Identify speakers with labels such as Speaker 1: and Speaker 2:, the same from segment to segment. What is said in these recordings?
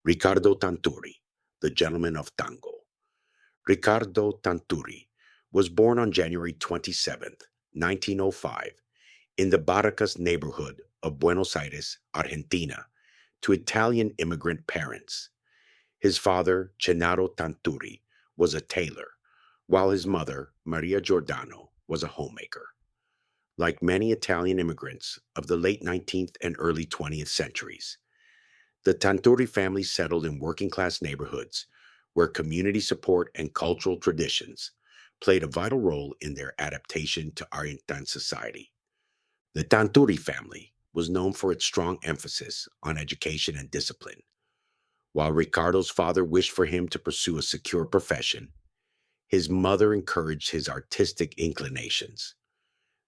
Speaker 1: Ricardo Tanturi, the Gentleman of Tango. Ricardo Tanturi was born on January 27th, 1905, in the Barracas neighborhood of Buenos Aires, Argentina, to Italian immigrant parents. His father, Gennaro Tanturi, was a tailor, while his mother, Maria Giordano, was a homemaker. Like many Italian immigrants of the late 19th and early 20th centuries, the Tanturi family settled in working class neighborhoods where community support and cultural traditions played a vital role in their adaptation to Argentine society. The Tanturi family was known for its strong emphasis on education and discipline. While Ricardo's father wished for him to pursue a secure profession, his mother encouraged his artistic inclinations.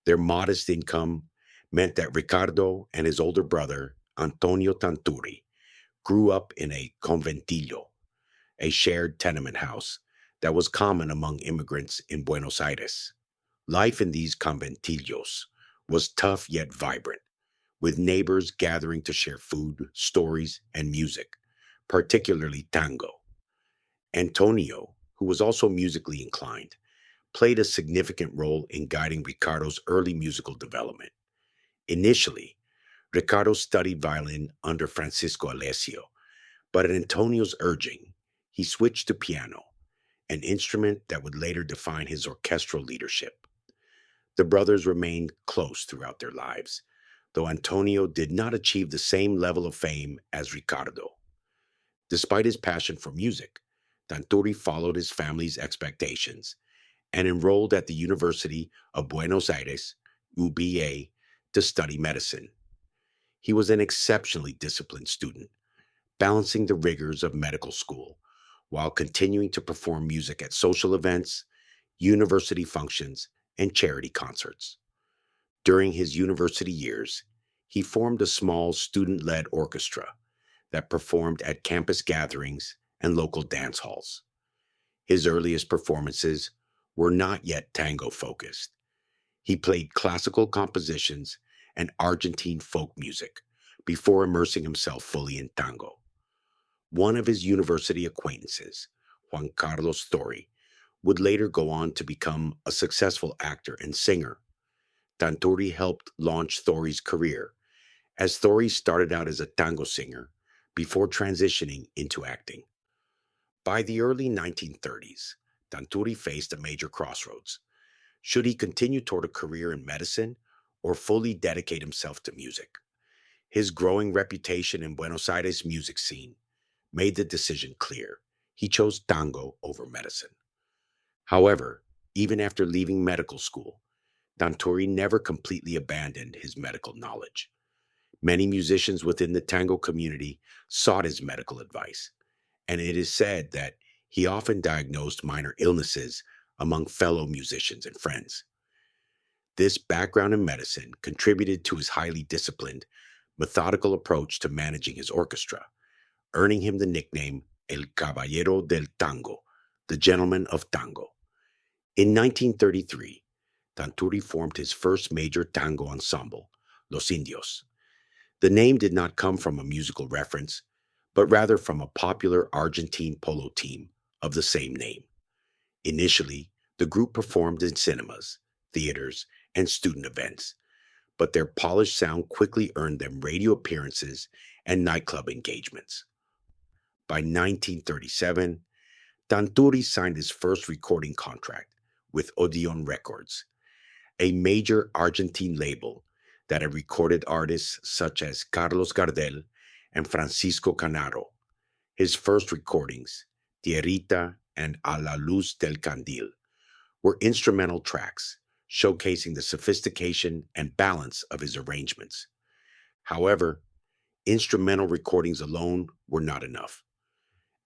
Speaker 1: Their modest income meant that Ricardo and his older brother, Antonio Tanturi, grew up in a conventillo, a shared tenement house that was common among immigrants in Buenos Aires. Life in these conventillos was tough yet vibrant, with neighbors gathering to share food, stories, and music, particularly tango. Antonio, who was also musically inclined, played a significant role in guiding Ricardo's early musical development. Initially, Ricardo studied violin under Francisco Alessio, but at Antonio's urging, he switched to piano, an instrument that would later define his orchestral leadership. The brothers remained close throughout their lives, though Antonio did not achieve the same level of fame as Ricardo. Despite his passion for music, Tanturi followed his family's expectations and enrolled at the University of Buenos Aires, UBA, to study medicine. He was an exceptionally disciplined student, balancing the rigors of medical school while continuing to perform music at social events, university functions, and charity concerts. During his university years, he formed a small student led orchestra that performed at campus gatherings and local dance halls. His earliest performances were not yet tango focused. He played classical compositions and Argentine folk music before immersing himself fully in tango. One of his university acquaintances, Juan Carlos Thori, would later go on to become a successful actor and singer. Tanturi helped launch Thori's career, as Thori started out as a tango singer before transitioning into acting. By the early 1930s, Tanturi faced a major crossroads. Should he continue toward a career in medicine or fully dedicate himself to music? His growing reputation in Buenos Aires music scene made the decision clear. He chose tango over medicine. However, even after leaving medical school, Tanturi never completely abandoned his medical knowledge. Many musicians within the tango community sought his medical advice, and it is said that he often diagnosed minor illnesses among fellow musicians and friends. This background in medicine contributed to his highly disciplined, methodical approach to managing his orchestra, earning him the nickname El Caballero del Tango, the Gentleman of Tango. In 1933, Tanturi formed his first major tango ensemble, Los Indios. The name did not come from a musical reference, but rather from a popular Argentine polo team of the same name. Initially, the group performed in cinemas, theaters, and student events, but their polished sound quickly earned them radio appearances and nightclub engagements. By 1937, Tanturi signed his first recording contract with Odeon Records, a major Argentine label that had recorded artists such as Carlos Gardel and Francisco Canaro. His first recordings, Tierrita and A la Luz del Candil, were instrumental tracks showcasing the sophistication and balance of his arrangements. However, instrumental recordings alone were not enough.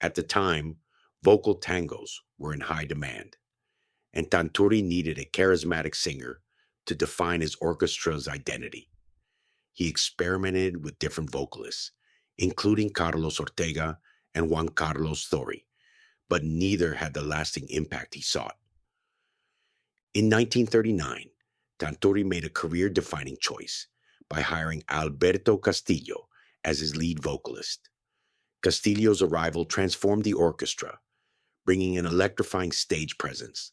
Speaker 1: At the time, vocal tangos were in high demand, and Tanturi needed a charismatic singer to define his orchestra's identity. He experimented with different vocalists, including Carlos Ortega and Juan Carlos Thori, but neither had the lasting impact he sought. In 1939, Tanturi made a career defining choice by hiring Alberto Castillo as his lead vocalist. Castillo's arrival transformed the orchestra, bringing an electrifying stage presence,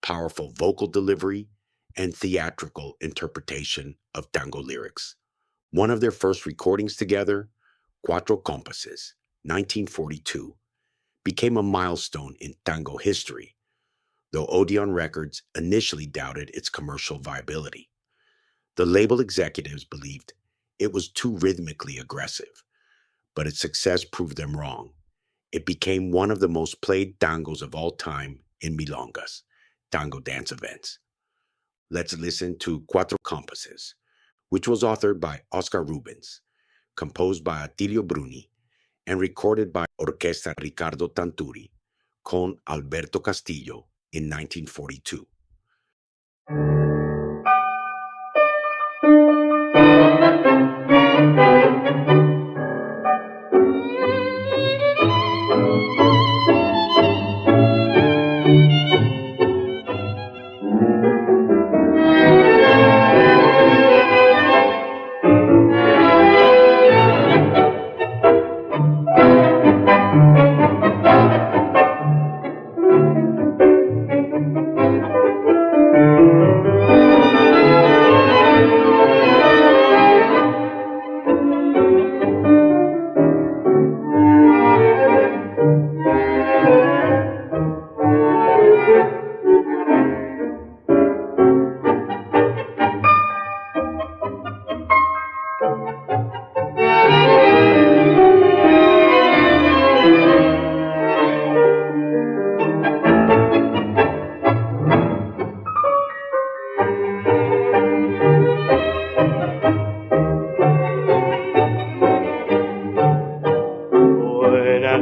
Speaker 1: powerful vocal delivery, and theatrical interpretation of tango lyrics. One of their first recordings together, Cuatro Compases, 1942, became a milestone in tango history, though Odeon Records initially doubted its commercial viability. The label executives believed it was too rhythmically aggressive, but its success proved them wrong. It became one of the most played tangos of all time in milongas, tango dance events. Let's listen to Cuatro Compases, which was authored by Oscar Rubens, composed by Attilio Bruni, and recorded by Orchestra Ricardo Tanturi con Alberto Castillo in 1942.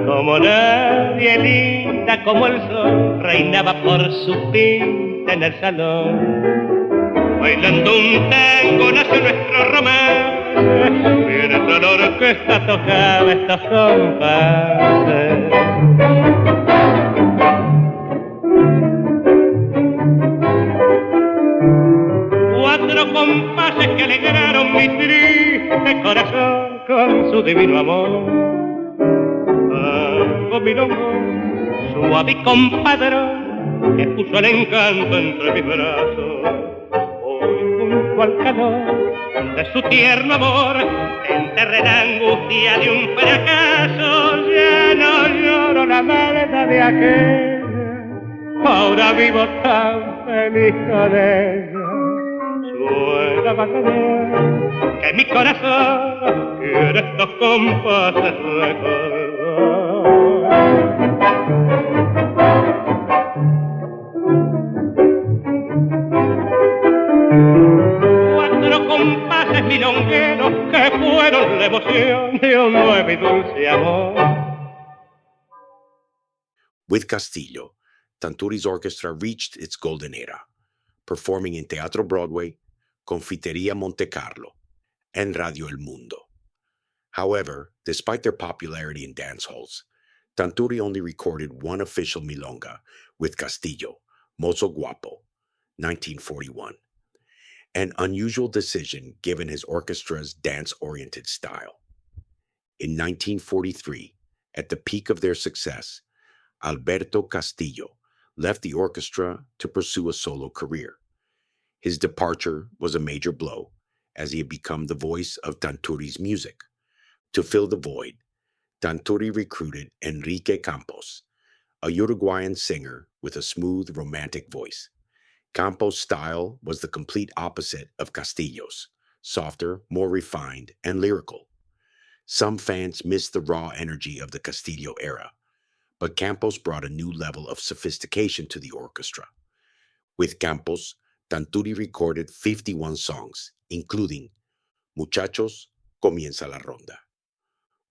Speaker 2: Como nadie, linda como el sol, reinaba por su pinta en el salón. Bailando un tango nació nuestro romance, mientras la orquesta tocaba estos compases. Cuatro compases que alegraron mi triste corazón con su divino amor. Milongo, suave y compadrón, que puso el encanto entre mis brazos. Hoy junto al calor de su tierno amor, enterré la angustia de un fracaso. Ya no lloro la maldad de aquella, ahora vivo tan feliz con ella. Suena batallar, que mi corazón quiere estos compases recordar. Cuatro compases milongueros que fueron la emoción de un nuevo y dulce amor.
Speaker 1: With Castillo, Tanturi's orchestra reached its golden era, performing in Teatro Broadway, Confiteria Monte Carlo, and Radio El Mundo. However, despite their popularity in dance halls, Tanturi only recorded one official milonga with Castillo, Mozo Guapo, 1941, an unusual decision given his orchestra's dance-oriented style. In 1943, at the peak of their success, Alberto Castillo left the orchestra to pursue a solo career. His departure was a major blow, as he had become the voice of Tanturi's music. To fill the void, Tanturi recruited Enrique Campos, a Uruguayan singer with a smooth, romantic voice. Campos' style was the complete opposite of Castillo's, softer, more refined, and lyrical. Some fans missed the raw energy of the Castillo era, but Campos brought a new level of sophistication to the orchestra. With Campos, Tanturi recorded 51 songs, including Muchachos, Comienza la Ronda,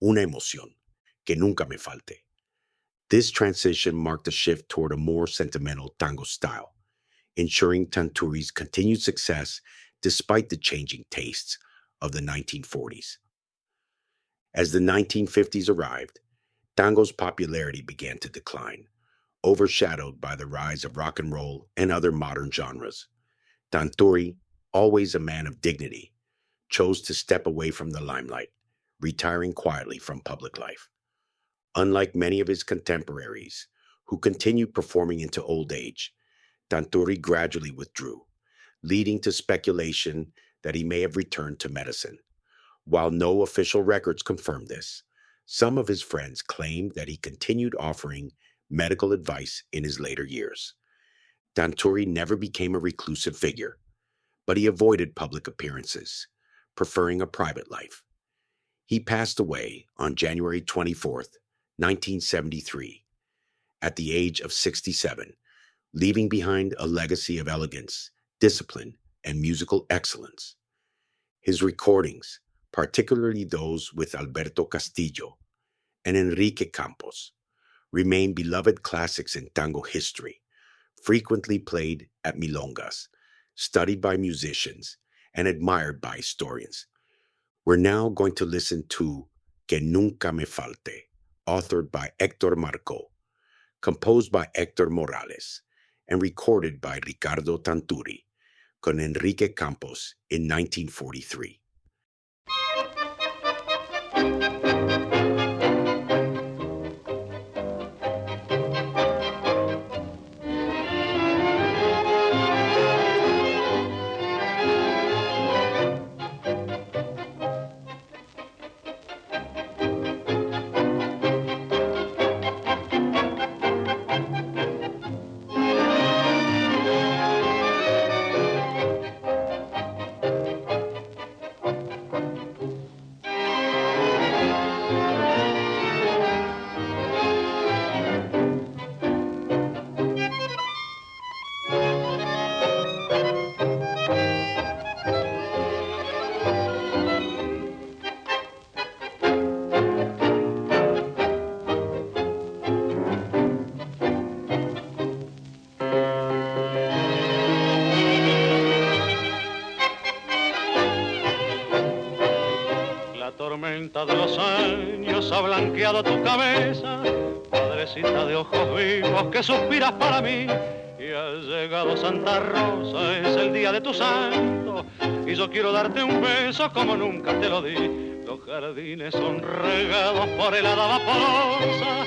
Speaker 1: Una Emoción, Que Nunca Me Falte. This transition marked a shift toward a more sentimental tango style, ensuring Tanturi's continued success despite the changing tastes of the 1940s. As the 1950s arrived, tango's popularity began to decline, overshadowed by the rise of rock and roll and other modern genres. Tanturi, always a man of dignity, chose to step away from the limelight, retiring quietly from public life. Unlike many of his contemporaries, who continued performing into old age, Tanturi gradually withdrew, leading to speculation that he may have returned to medicine. While no official records confirm this, some of his friends claim that he continued offering medical advice in his later years. Tanturi never became a reclusive figure, but he avoided public appearances, preferring a private life. He passed away on January 24th, 1973, at the age of 67, leaving behind a legacy of elegance, discipline, and musical excellence. His recordings, particularly those with Alberto Castillo and Enrique Campos, remain beloved classics in tango history, frequently played at milongas, studied by musicians, and admired by historians. We're now going to listen to Que Nunca Me Falte, authored by Héctor Marcó, composed by Héctor Morales, and recorded by Ricardo Tanturi con Enrique Campos in 1943.
Speaker 3: De los años ha blanqueado tu cabeza, madrecita de ojos vivos que suspiras para mí, y ha llegado Santa Rosa, es el día de tu santo, y yo quiero darte un beso como nunca te lo di. Los jardines son regados por helada vaporosa,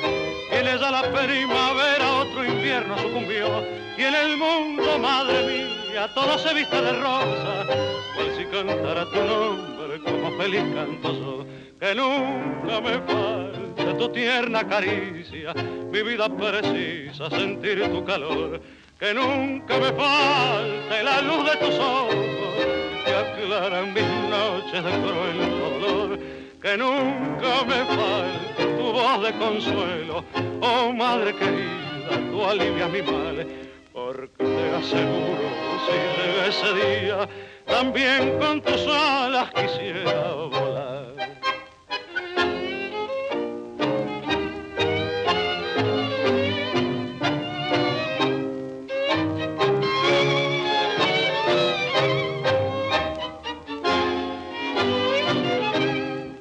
Speaker 3: y en ella la primavera otro invierno sucumbió, y en el mundo, madre mía, todo se viste de rosa, cual si cantara tu nombre como feliz canto yo. Que nunca me falte tu tierna caricia, mi vida precisa sentir tu calor. Que nunca me falte la luz de tus ojos, que aclaran mis noches de cruel dolor. Que nunca me falte tu voz de consuelo, oh madre querida, tú alivias mi mal. Porque te aseguro, si llega ese día, también con tus alas quisiera volar.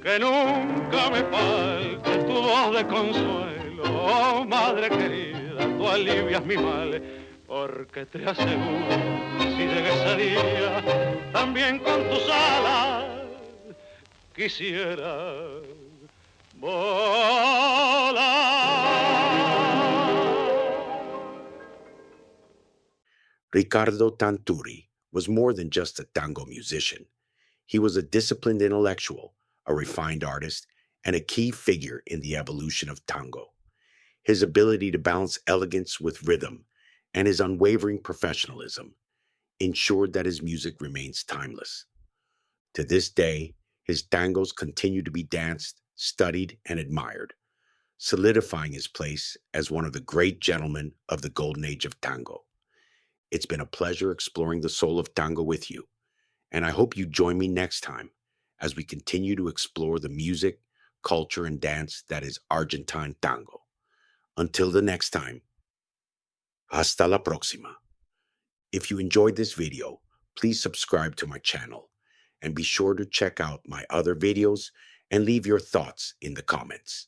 Speaker 3: Que nunca me falte tu voz de consuelo, oh madre querida, tú alivias mi mal, porque te aseguro, si llega ese día, también con tus alas quisiera volar.
Speaker 1: Ricardo Tanturi was more than just a tango musician. He was a disciplined intellectual, a refined artist, and a key figure in the evolution of tango. His ability to balance elegance with rhythm and his unwavering professionalism ensured that his music remains timeless. To this day, his tangos continue to be danced, studied, and admired, solidifying his place as one of the great gentlemen of the golden age of tango. It's been a pleasure exploring the soul of tango with you, and I hope you join me next time as we continue to explore the music, culture, and dance that is Argentine tango. Until the next time, hasta la próxima. If you enjoyed this video, please subscribe to my channel and be sure to check out my other videos and leave your thoughts in the comments.